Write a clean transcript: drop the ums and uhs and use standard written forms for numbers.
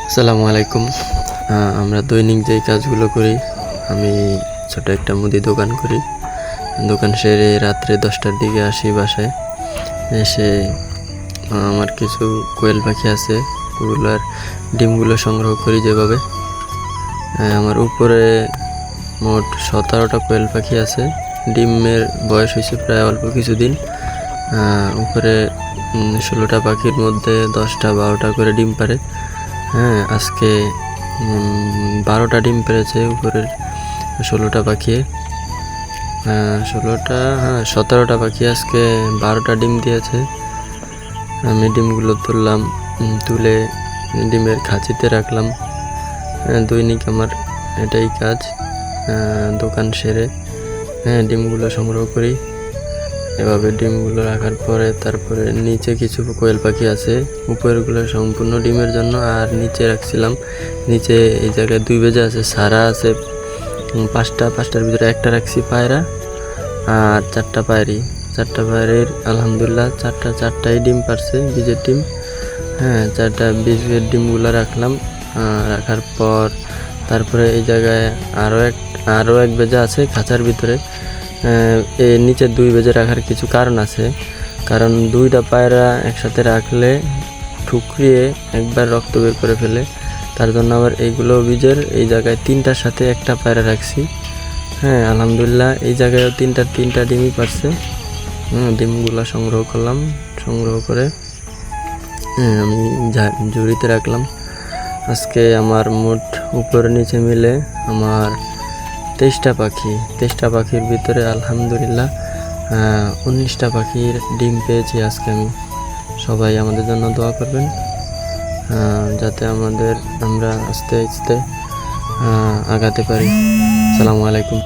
আসসালামু আলাইকুম। আমরা দৈনিক যেই কাজগুলো করি, আমি ছোট একটা মুদি দোকান করি। দোকান সেরে রাত্রে 10টার দিকে আসি বাসায়। এসে আমার কিছু কোয়েল পাখি আছে, ওগুলোর ডিমগুলো সংগ্রহ করি যেভাবে। আমার উপরে মোট 17টা কোয়েল পাখি আছে। ডিমের বয়স হয়েছে প্রায় অল্প কিছুদিন। উপরে 16টা পাখির মধ্যে 10টা 12টা করে ডিম পারে। আজকে 12টা ডিম পেড়েছে উপরের 16টা পাখি। 17টা পাখি আজকে 12টা ডিম দিয়েছে। আমি ডিমগুলো তুললাম, তুলে ডিমের খাঁচিতে রাখলাম। দৈনিক আমার এটাই কাজ। দোকান সেরে ডিমগুলো সংগ্রহ করি। এভাবে ডিমগুলো রাখার পরে তারপরে নিচে কিছু কোয়েল পাখি আছে, উপরেরগুলো সম্পূর্ণ ডিমের জন্য, আর নিচে রাখছিলাম। নিচে এই জায়গায় 2 বেজে আছে, সারা আছে 5টার ভিতরে একটা রাখছি পায়রা, আর 4টা পায়রি। 4টা পায়রির আলহামদুলিল্লাহ চারটাই ডিম পারছে, বীজের ডিম। 4টা বীজের ডিমগুলো রাখলাম। রাখার পর তারপরে এই জায়গায় আরও এক বেজা আছে খাঁচার ভিতরে। এই নিচে 2 বেজে রাখার কিছু কারণ আছে, কারণ 2টা পায়রা একসাথে রাখলে ঠুকরিয়ে একবার রক্ত বের করে ফেলে। তার জন্য আবার এইগুলো বীজের এই জায়গায় 3টার সাথে একটা পায়রা রাখছি। আলহামদুলিল্লাহ এই জায়গায়ও তিনটা ডিমই পারছে। ডিমগুলো সংগ্রহ করলাম, সংগ্রহ করে আমি ঝুড়িতে রাখলাম। আজকে আমার মোট উপরে নিচে মিলে আমার 23টা পাখি। 23টা পাখির ভিতরে আলহামদুলিল্লাহ 19টা পাখির ডিম পেয়েছি আজকে আমি। সবাই আমাদের জন্য দোয়া করবেন, যাতে আমরা আস্তে আস্তে আগাতে পারি। আসসালামু আলাইকুম।